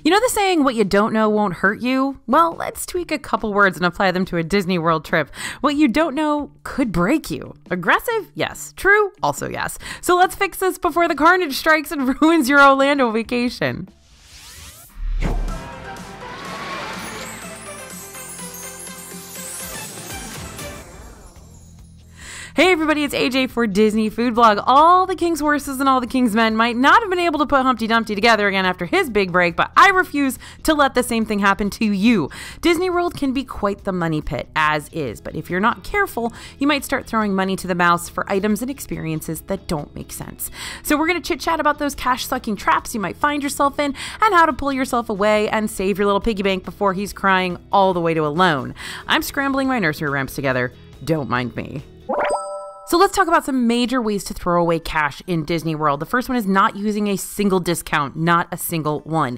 You know the saying, what you don't know won't hurt you? Well, let's tweak a couple words and apply them to a Disney World trip. What you don't know could break you. Aggressive? Yes. True? Also yes. So let's fix this before the carnage strikes and ruins your Orlando vacation. Hey everybody, it's AJ for Disney Food Blog. All the King's horses and all the King's men might not have been able to put Humpty Dumpty together again after his big break, but I refuse to let the same thing happen to you. Disney World can be quite the money pit, as is, but if you're not careful, you might start throwing money to the mouse for items and experiences that don't make sense. So we're going to chit-chat about those cash-sucking traps you might find yourself in and how to pull yourself away and save your little piggy bank before he's crying all the way to a loan. I'm scrambling my nursery rhymes together. Don't mind me. So let's talk about some major ways to throw away cash in Disney World. The first one is not using a single discount, not a single one.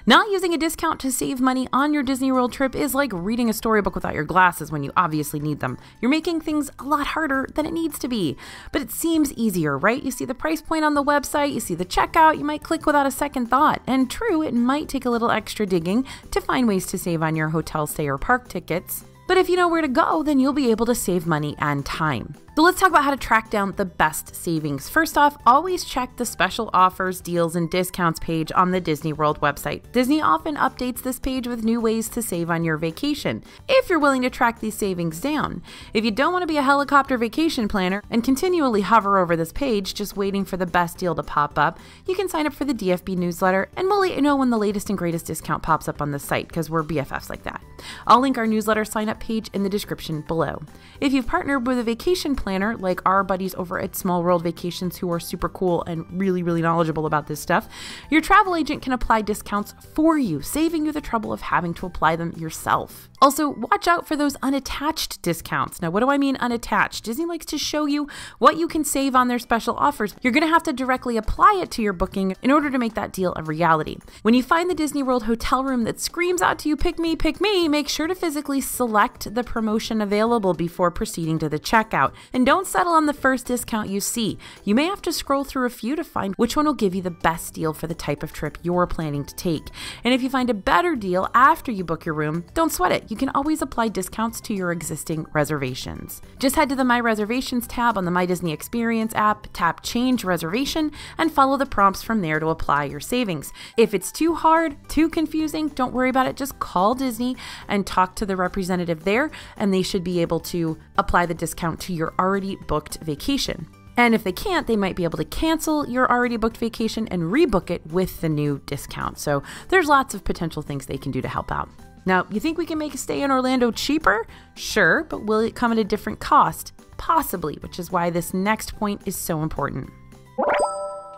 Not using a discount to save money on your Disney World trip is like reading a storybook without your glasses when you obviously need them. You're making things a lot harder than it needs to be. But it seems easier, right? You see the price point on the website, you see the checkout, you might click without a second thought. And true, it might take a little extra digging to find ways to save on your hotel stay or park tickets. But if you know where to go, then you'll be able to save money and time. So let's talk about how to track down the best savings. First off, always check the special offers, deals, and discounts page on the Disney World website. Disney often updates this page with new ways to save on your vacation, if you're willing to track these savings down. If you don't want to be a helicopter vacation planner and continually hover over this page just waiting for the best deal to pop up, you can sign up for the DFB newsletter and we'll let you know when the latest and greatest discount pops up on the site because we're BFFs like that. I'll link our newsletter sign up page in the description below. If you've partnered with a vacation planner like our buddies over at Small World Vacations who are super cool and really knowledgeable about this stuff, your travel agent can apply discounts for you, saving you the trouble of having to apply them yourself. Also, watch out for those unattached discounts. Now, what do I mean unattached? Disney likes to show you what you can save on their special offers. You're going to have to directly apply it to your booking in order to make that deal a reality. When you find the Disney World hotel room that screams out to you, pick me, make sure to physically select the promotion available before proceeding to the checkout. And don't settle on the first discount you see. You may have to scroll through a few to find which one will give you the best deal for the type of trip you're planning to take. And if you find a better deal after you book your room, don't sweat it. You can always apply discounts to your existing reservations. Just head to the My Reservations tab on the My Disney Experience app, tap Change Reservation, and follow the prompts from there to apply your savings. If it's too hard, too confusing, don't worry about it. Just call Disney and talk to the representative there, and they should be able to apply the discount to your already booked vacation. And if they can't, they might be able to cancel your already booked vacation and rebook it with the new discount. So there's lots of potential things they can do to help out. Now, you think we can make a stay in Orlando cheaper? Sure, but will it come at a different cost? Possibly, which is why this next point is so important.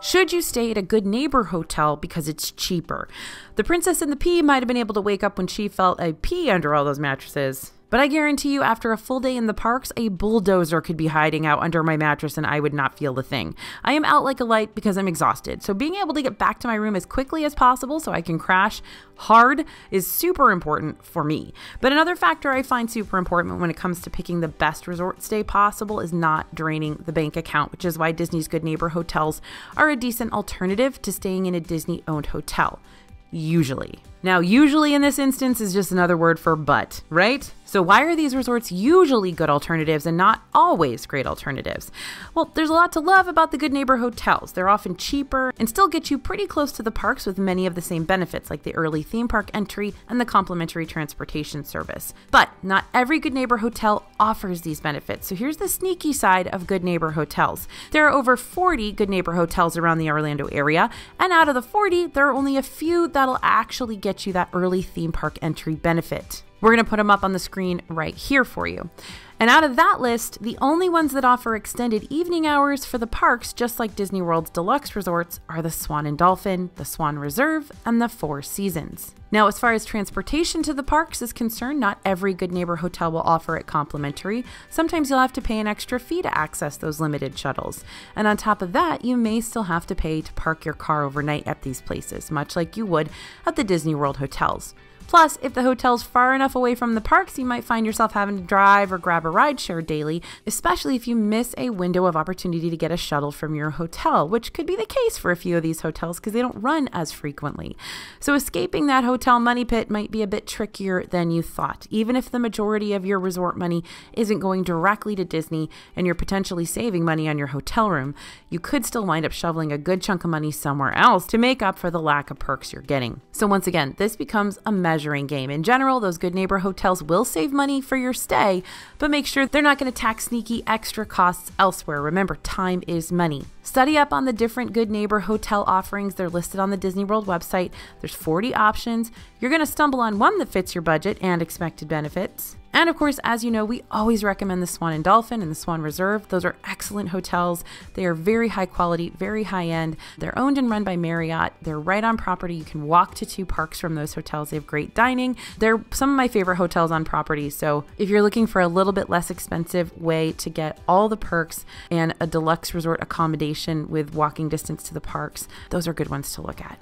Should you stay at a Good Neighbor hotel because it's cheaper? The Princess and the Pea might have been able to wake up when she felt a pea under all those mattresses. But I guarantee you, after a full day in the parks, a bulldozer could be hiding out under my mattress and I would not feel a thing. I am out like a light because I'm exhausted. So being able to get back to my room as quickly as possible so I can crash hard is super important for me. But another factor I find super important when it comes to picking the best resort stay possible is not draining the bank account, which is why Disney's Good Neighbor hotels are a decent alternative to staying in a Disney-owned hotel. Usually. Now, usually in this instance is just another word for but, right? So why are these resorts usually good alternatives and not always great alternatives? Well, there's a lot to love about the Good Neighbor hotels. They're often cheaper and still get you pretty close to the parks with many of the same benefits like the early theme park entry and the complimentary transportation service. But not every Good Neighbor hotel offers these benefits. So here's the sneaky side of Good Neighbor hotels. There are over 40 Good Neighbor hotels around the Orlando area, and out of the 40, there are only a few that'll actually get you that early theme park entry benefit. We're going to put them up on the screen right here for you. And out of that list, the only ones that offer extended evening hours for the parks, just like Disney World's deluxe resorts, are the Swan and Dolphin, the Swan Reserve, and the Four Seasons. Now, as far as transportation to the parks is concerned, not every Good Neighbor hotel will offer it complimentary. Sometimes you'll have to pay an extra fee to access those limited shuttles. And on top of that, you may still have to pay to park your car overnight at these places, much like you would at the Disney World hotels. Plus, if the hotel's far enough away from the parks, you might find yourself having to drive or grab a rideshare daily, especially if you miss a window of opportunity to get a shuttle from your hotel, which could be the case for a few of these hotels because they don't run as frequently. So escaping that hotel money pit might be a bit trickier than you thought. Even if the majority of your resort money isn't going directly to Disney and you're potentially saving money on your hotel room, you could still wind up shoveling a good chunk of money somewhere else to make up for the lack of perks you're getting. So once again, this becomes a measuring game. In general, those Good Neighbor hotels will save money for your stay, but make sure they're not going to tack sneaky extra costs elsewhere. Remember, time is money. Study up on the different Good Neighbor hotel offerings. They're listed on the Disney World website. There's 40 options. You're going to stumble on one that fits your budget and expected benefits. And of course, as you know, we always recommend the Swan and Dolphin and the Swan Reserve. Those are excellent hotels. They are very high quality, very high end. They're owned and run by Marriott. They're right on property. You can walk to 2 parks from those hotels. They have great dining. They're some of my favorite hotels on property. So if you're looking for a little bit less expensive way to get all the perks and a deluxe resort accommodation with walking distance to the parks, those are good ones to look at.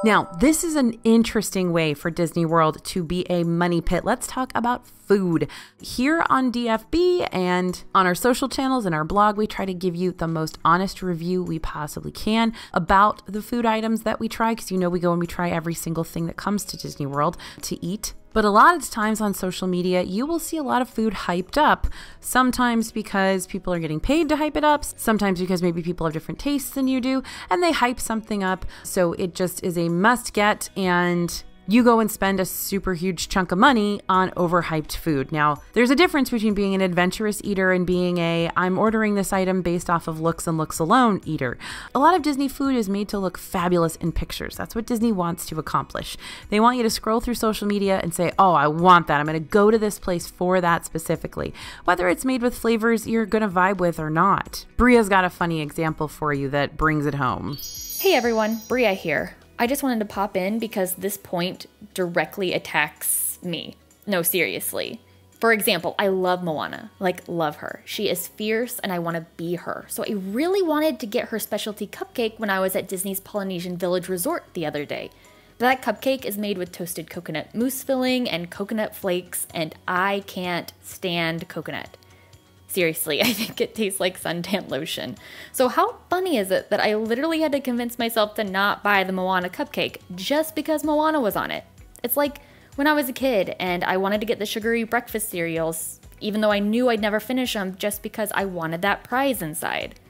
Now, this is an interesting way for Disney World to be a money pit. Let's talk about food. Here on DFB and on our social channels and our blog, we try to give you the most honest review we possibly can about the food items that we try, because you know we go and we try every single thing that comes to Disney World to eat. But a lot of times on social media, you will see a lot of food hyped up, sometimes because people are getting paid to hype it up, sometimes because maybe people have different tastes than you do, and they hype something up. So it just is a must get, and you go and spend a super huge chunk of money on overhyped food. Now, there's a difference between being an adventurous eater and being a I'm ordering this item based off of looks and looks alone eater. A lot of Disney food is made to look fabulous in pictures. That's what Disney wants to accomplish. They want you to scroll through social media and say, oh, I want that. I'm going to go to this place for that specifically, whether it's made with flavors you're going to vibe with or not. Bria's got a funny example for you that brings it home. Hey everyone, Bria here. I just wanted to pop in because this point directly attacks me. No, seriously. For example, I love Moana, like love her. She is fierce and I want to be her. So I really wanted to get her specialty cupcake when I was at Disney's Polynesian Village Resort the other day. But that cupcake is made with toasted coconut mousse filling and coconut flakes, and I can't stand coconut. Seriously, I think it tastes like suntan lotion. So how funny is it that I literally had to convince myself to not buy the Moana cupcake just because Moana was on it? It's like when I was a kid and I wanted to get the sugary breakfast cereals, even though I knew I'd never finish them just because I wanted that prize inside.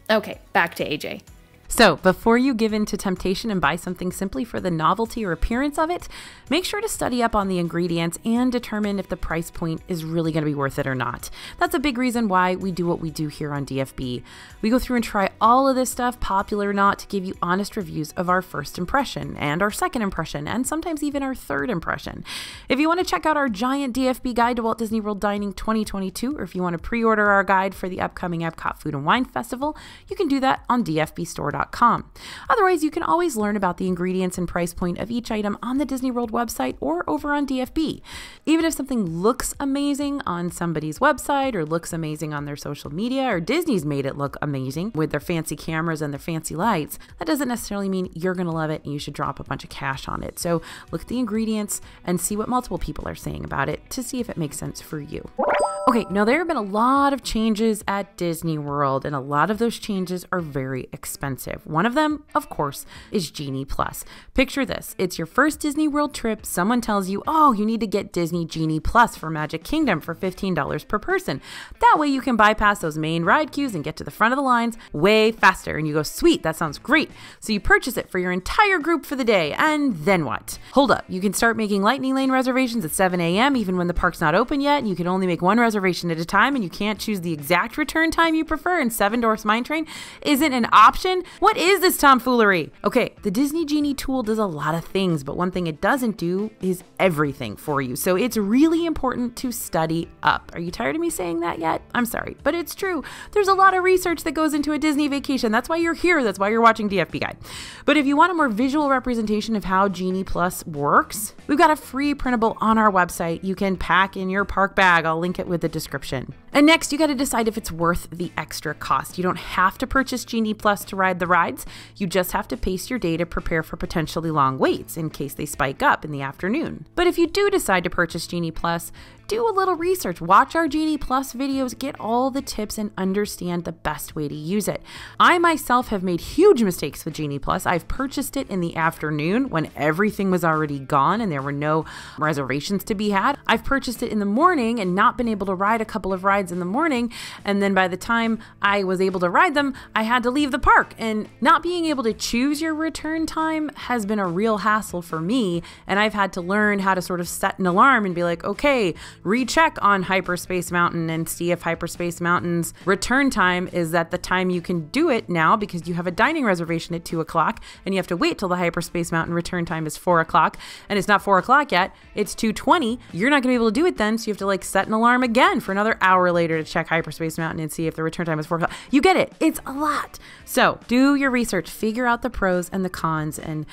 Okay, back to AJ. So before you give in to temptation and buy something simply for the novelty or appearance of it, make sure to study up on the ingredients and determine if the price point is really going to be worth it or not. That's a big reason why we do what we do here on DFB. We go through and try all of this stuff, popular or not, to give you honest reviews of our first impression and our second impression and sometimes even our third impression. If you want to check out our giant DFB guide to Walt Disney World Dining 2022, or if you want to pre-order our guide for the upcoming Epcot Food and Wine Festival, you can do that on dfbstore.com. Otherwise, you can always learn about the ingredients and price point of each item on the Disney World website or over on DFB. Even if something looks amazing on somebody's website or looks amazing on their social media, or Disney's made it look amazing with their fancy cameras and their fancy lights, that doesn't necessarily mean you're going to love it and you should drop a bunch of cash on it. So look at the ingredients and see what multiple people are saying about it to see if it makes sense for you. Okay, now there have been a lot of changes at Disney World, and a lot of those changes are very expensive. One of them, of course, is Genie Plus. Picture this. It's your first Disney World trip. Someone tells you, oh, you need to get Disney Genie Plus for Magic Kingdom for $15 per person. That way you can bypass those main ride queues and get to the front of the lines way faster. And you go, sweet, that sounds great. So you purchase it for your entire group for the day. And then what? Hold up. You can start making Lightning Lane reservations at 7 a.m. even when the park's not open yet. And you can only make one reservation at a time, and you can't choose the exact return time you prefer, and Seven Dwarfs Mine Train isn't an option. What is this tomfoolery? Okay, the Disney Genie tool does a lot of things, but one thing it doesn't do is everything for you. So it's really important to study up. Are you tired of me saying that yet? I'm sorry, but it's true. There's a lot of research that goes into a Disney vacation. That's why you're here. That's why you're watching DFB Guide. But if you want a more visual representation of how Genie Plus works, we've got a free printable on our website. You can pack in your park bag. I'll link it with the description. And next, you got to decide if it's worth the extra cost. You don't have to purchase Genie Plus to ride the rides. You just have to pace your day to prepare for potentially long waits in case they spike up in the afternoon. But if you do decide to purchase Genie Plus, do a little research. Watch our Genie Plus videos, get all the tips, and understand the best way to use it. I myself have made huge mistakes with Genie Plus. I've purchased it in the afternoon when everything was already gone and there were no reservations to be had. I've purchased it in the morning and not been able to ride a couple of rides in the morning, and then by the time I was able to ride them, I had to leave the park. And not being able to choose your return time has been a real hassle for me, and I've had to learn how to sort of set an alarm and be like, okay, recheck on Hyperspace Mountain and see if Hyperspace Mountain's return time is at the time you can do it now, because you have a dining reservation at 2 o'clock and you have to wait till the Hyperspace Mountain return time is 4 o'clock, and it's not 4 o'clock yet, it's 2:20. You're not gonna be able to do it then, so you have to like set an alarm again for another hour later to check Hyperspace Mountain and see if the return time is 4 o'clock. You get it, it's a lot. So do your research, figure out the pros and the cons and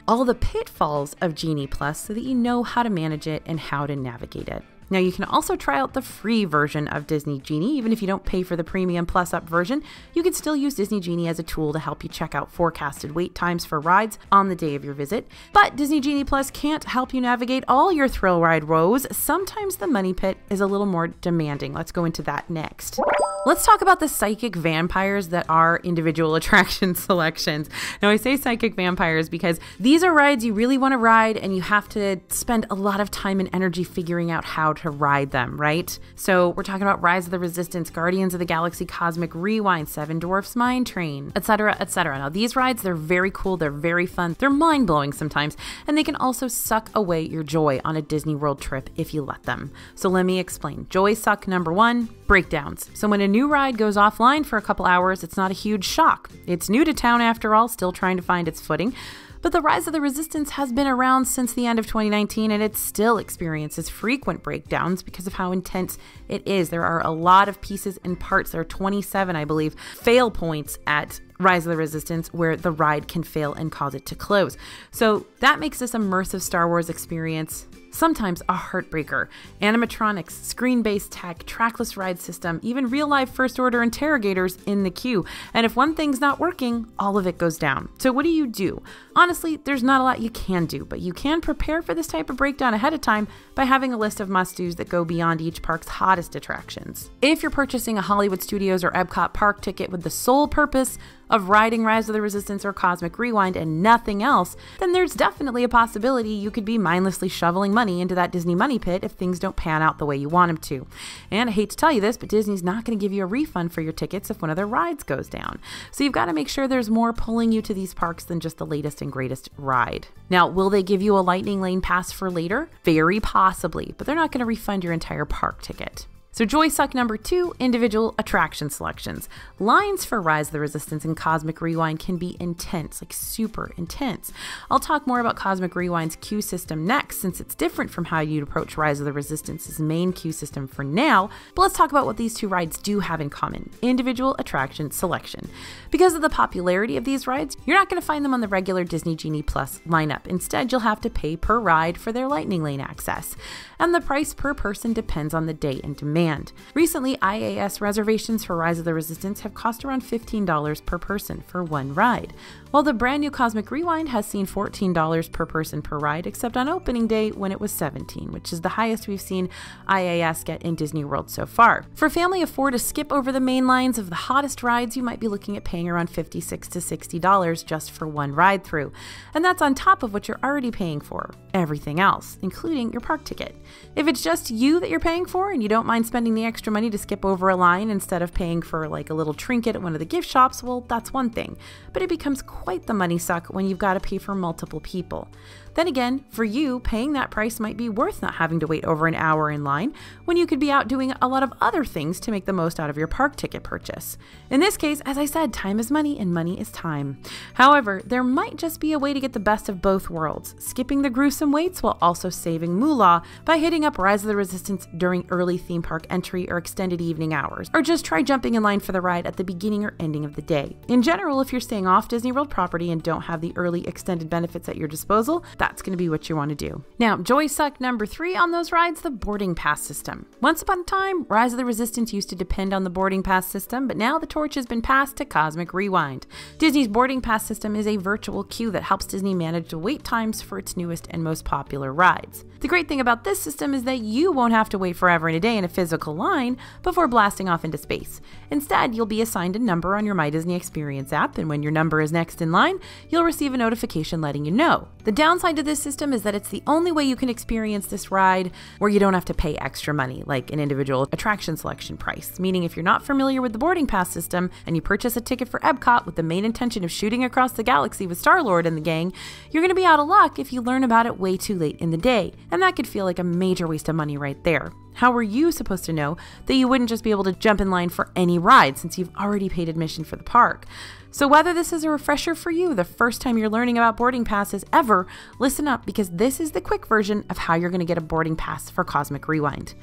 all the pitfalls of Genie Plus so that you know how to manage it and how to navigate it. Now, you can also try out the free version of Disney Genie. Even if you don't pay for the premium plus up version, you can still use Disney Genie as a tool to help you check out forecasted wait times for rides on the day of your visit. But Disney Genie Plus can't help you navigate all your thrill ride woes. Sometimes the money pit is a little more demanding. Let's go into that next. Let's talk about the psychic vampires that are individual attraction selections. Now, I say psychic vampires because these are rides you really want to ride and you have to spend a lot of time and energy figuring out how to ride them, right? So we're talking about Rise of the Resistance, Guardians of the Galaxy Cosmic Rewind, Seven Dwarfs Mine Train, etc., etc. Now, these rides, they're very cool, they're very fun, they're mind-blowing sometimes, and they can also suck away your joy on a Disney World trip if you let them. So let me explain. Joy suck number one, breakdowns. So when a new ride goes offline for a couple hours, it's not a huge shock. It's new to town after all, still trying to find its footing. But the Rise of the Resistance has been around since the end of 2019, and it still experiences frequent breakdowns because of how intense it is. There are a lot of pieces and parts. There are 27, I believe, fail points at Rise of the Resistance where the ride can fail and cause it to close. So that makes this immersive Star Wars experience sometimes a heartbreaker. Animatronics, screen-based tech, trackless ride system, even real-life First Order interrogators in the queue. And if one thing's not working, all of it goes down. So what do? Honestly, there's not a lot you can do, but you can prepare for this type of breakdown ahead of time by having a list of must-dos that go beyond each park's hottest attractions. If you're purchasing a Hollywood Studios or Epcot park ticket with the sole purpose of riding Rise of the Resistance or Cosmic Rewind and nothing else, then there's definitely a possibility you could be mindlessly shoveling money into that Disney money pit if things don't pan out the way you want them to. And I hate to tell you this, but Disney's not going to give you a refund for your tickets if one of their rides goes down. So you've got to make sure there's more pulling you to these parks than just the latest and greatest ride. Now, will they give you a Lightning Lane pass for later? Very possibly, but they're not going to refund your entire park ticket. So joy suck number two, individual attraction selections. Lines for Rise of the Resistance and Cosmic Rewind can be intense, like super intense. I'll talk more about Cosmic Rewind's queue system next, since it's different from how you'd approach Rise of the Resistance's main queue system for now, but let's talk about what these two rides do have in common: individual attraction selection. Because of the popularity of these rides, you're not going to find them on the regular Disney Genie Plus lineup. Instead, you'll have to pay per ride for their Lightning Lane access, and the price per person depends on the day and demand. Recently, IAS reservations for Rise of the Resistance have cost around $15 per person for one ride, while the brand new Cosmic Rewind has seen $14 per person per ride, except on opening day when it was $17, which is the highest we've seen IAS get in Disney World so far. For a family of four to skip over the main lines of the hottest rides, you might be looking at paying around $56 to $60 just for one ride through. And that's on top of what you're already paying for everything else, including your park ticket. If it's just you that you're paying for and you don't mind spending the extra money to skip over a line instead of paying for like a little trinket at one of the gift shops, well, that's one thing. But it becomes quite the money suck when you've got to pay for multiple people. Then again, for you, paying that price might be worth not having to wait over an hour in line when you could be out doing a lot of other things to make the most out of your park ticket purchase. In this case, as I said, time is money and money is time. However, there might just be a way to get the best of both worlds, skipping the gruesome waits while also saving moolah by hitting up Rise of the Resistance during early theme park entry or extended evening hours, or just try jumping in line for the ride at the beginning or ending of the day. In general, if you're staying off Disney World property and don't have the early extended benefits at your disposal, that that's going to be what you want to do. Now, joy suck number 3 on those rides, the boarding pass system. Once upon a time, Rise of the Resistance used to depend on the boarding pass system, but now the torch has been passed to Cosmic Rewind. Disney's boarding pass system is a virtual queue that helps Disney manage the wait times for its newest and most popular rides. The great thing about this system is that you won't have to wait forever and a day in a physical line before blasting off into space. Instead, you'll be assigned a number on your My Disney Experience app, and when your number is next in line, you'll receive a notification letting you know. The downside to this system is that it's the only way you can experience this ride where you don't have to pay extra money, like an individual attraction selection price. Meaning if you're not familiar with the boarding pass system and you purchase a ticket for Epcot with the main intention of shooting across the galaxy with Star-Lord and the gang, you're going to be out of luck if you learn about it way too late in the day. And that could feel like a major waste of money right there. How were you supposed to know that you wouldn't just be able to jump in line for any ride since you've already paid admission for the park? So whether this is a refresher for you the first time you're learning about boarding passes ever, listen up because this is the quick version of how you're going to get a boarding pass for Cosmic Rewind.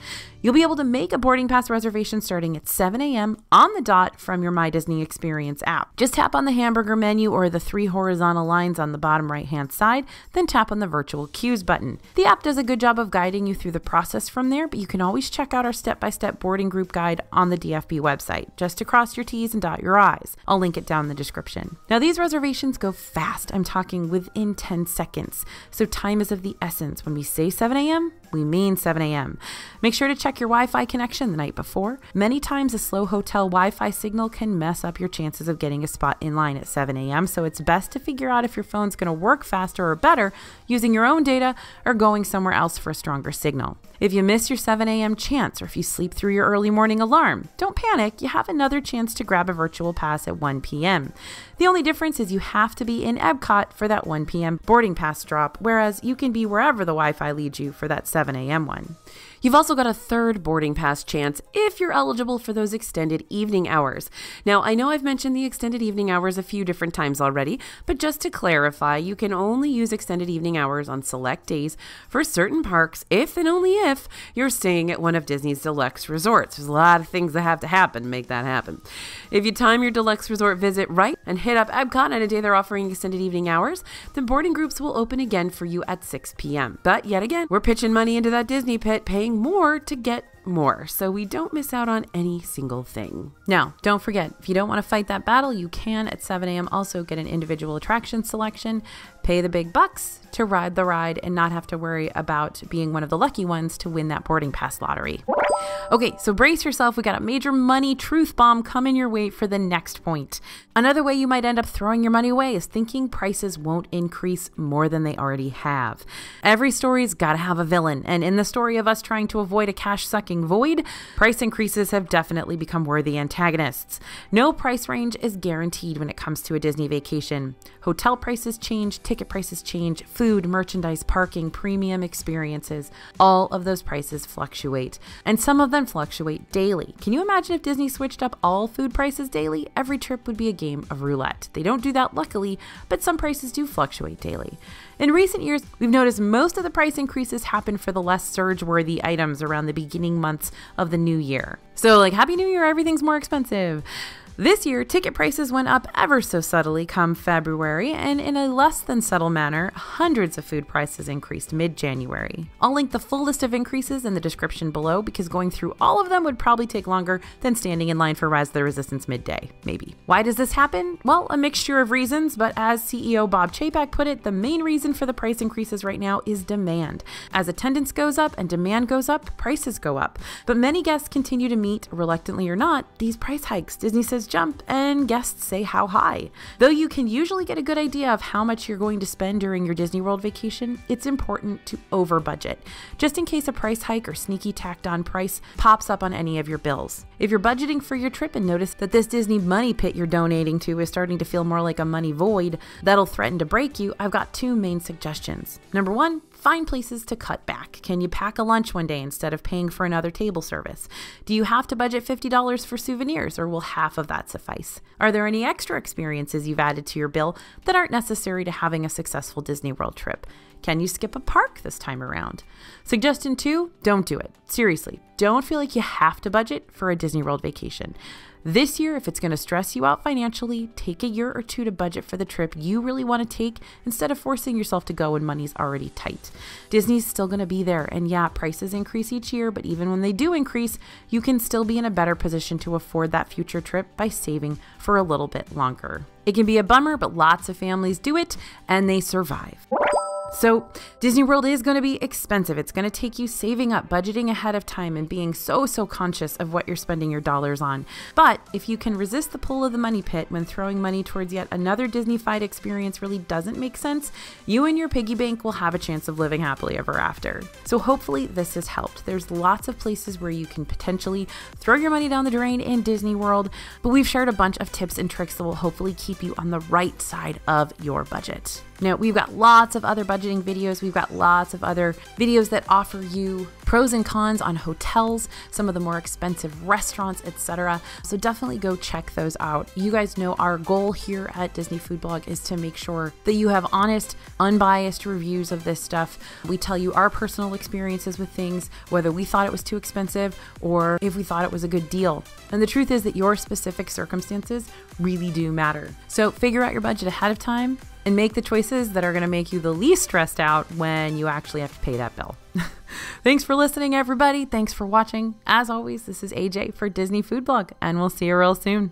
You'll be able to make a boarding pass reservation starting at 7 a.m. on the dot from your My Disney Experience app. Just tap on the hamburger menu or the 3 horizontal lines on the bottom right-hand side, then tap on the virtual queues button. The app does a good job of guiding you through the process from there, but you can always check out our step-by-step boarding group guide on the DFB website, just to cross your T's and dot your I's. I'll link it down in the description. Now these reservations go fast. I'm talking within 10 seconds. So time is of the essence. When we say 7 a.m., we mean 7 a.m. Make sure to check your Wi-Fi connection the night before. Many times a slow hotel Wi-Fi signal can mess up your chances of getting a spot in line at 7 a.m. So it's best to figure out if your phone's going to work faster or better using your own data or going somewhere else for a stronger signal. If you miss your 7 a.m. chance or if you sleep through your early morning alarm, don't panic. You have another chance to grab a virtual pass at 1 p.m. The only difference is you have to be in Epcot for that 1 p.m. boarding pass drop, whereas you can be wherever the Wi-Fi leads you for that 7 a.m. one. You've also got a third boarding pass chance if you're eligible for those extended evening hours. Now, I know I've mentioned the extended evening hours a few different times already, but just to clarify, you can only use extended evening hours on select days for certain parks if and only if you're staying at one of Disney's deluxe resorts. There's a lot of things that have to happen to make that happen. If you time your deluxe resort visit right and hit up Epcot on a day they're offering extended evening hours, then boarding groups will open again for you at 6 p.m. But yet again, we're pitching money into that Disney pit, paying more to get more, so we don't miss out on any single thing. Now, don't forget, if you don't want to fight that battle, you can at 7 a.m. also get an individual attraction selection, pay the big bucks to ride the ride, and not have to worry about being one of the lucky ones to win that boarding pass lottery. Okay, so brace yourself. We got a major money truth bomb coming your way for the next point. Another way you might end up throwing your money away is thinking prices won't increase more than they already have. Every story's got to have a villain, and in the story of us trying to avoid a cash-sucking void, price increases have definitely become worthy antagonists. No price range is guaranteed when it comes to a Disney vacation. Hotel prices change, ticket prices change, food, merchandise, parking, premium experiences, all of those prices fluctuate, and some of them fluctuate daily. Can you imagine if Disney switched up all food prices daily? Every trip would be a game of roulette. They don't do that luckily, but some prices do fluctuate daily. In recent years, we've noticed most of the price increases happen for the less surge-worthy items around the beginning months of the new year. So like Happy New Year, everything's more expensive. This year, ticket prices went up ever so subtly come February, and in a less than subtle manner, hundreds of food prices increased mid-January. I'll link the full list of increases in the description below because going through all of them would probably take longer than standing in line for Rise of the Resistance midday, maybe. Why does this happen? Well, a mixture of reasons, but as CEO Bob Chapek put it, the main reason for the price increases right now is demand. As attendance goes up and demand goes up, prices go up. But many guests continue to meet, reluctantly or not, these price hikes. Disney says jump and guests say how high. Though you can usually get a good idea of how much you're going to spend during your Disney World vacation, it's important to over budget, just in case a price hike or sneaky tacked on price pops up on any of your bills. If you're budgeting for your trip and notice that this Disney money pit you're donating to is starting to feel more like a money void that'll threaten to break you, I've got 2 main suggestions. Number 1, find places to cut back. Can you pack a lunch one day instead of paying for another table service? Do you have to budget $50 for souvenirs, or will half of that suffice? Are there any extra experiences you've added to your bill that aren't necessary to having a successful Disney World trip? Can you skip a park this time around? Suggestion 2, don't do it. Seriously, don't feel like you have to budget for a Disney World vacation. This year, if it's going to stress you out financially, take a year or two to budget for the trip you really want to take instead of forcing yourself to go when money's already tight. Disney's still going to be there, and yeah, prices increase each year, but even when they do increase, you can still be in a better position to afford that future trip by saving for a little bit longer. It can be a bummer, but lots of families do it and they survive. So Disney World is going to be expensive. It's going to take you saving up, budgeting ahead of time, and being so conscious of what you're spending your dollars on. But if you can resist the pull of the money pit when throwing money towards yet another Disney-fied experience really doesn't make sense, you and your piggy bank will have a chance of living happily ever after. So hopefully this has helped. There's lots of places where you can potentially throw your money down the drain in Disney World, but we've shared a bunch of tips and tricks that will hopefully keep you on the right side of your budget. Now, we've got lots of other budgeting videos. We've got lots of other videos that offer you pros and cons on hotels, some of the more expensive restaurants, etc. So definitely go check those out. You guys know our goal here at Disney Food Blog is to make sure that you have honest, unbiased reviews of this stuff. We tell you our personal experiences with things, whether we thought it was too expensive or if we thought it was a good deal. And the truth is that your specific circumstances really do matter. So figure out your budget ahead of time and make the choices that are going to make you the least stressed out when you actually have to pay that bill. Thanks for listening, everybody. Thanks for watching. As always, this is AJ for Disney Food Blog, and we'll see you real soon.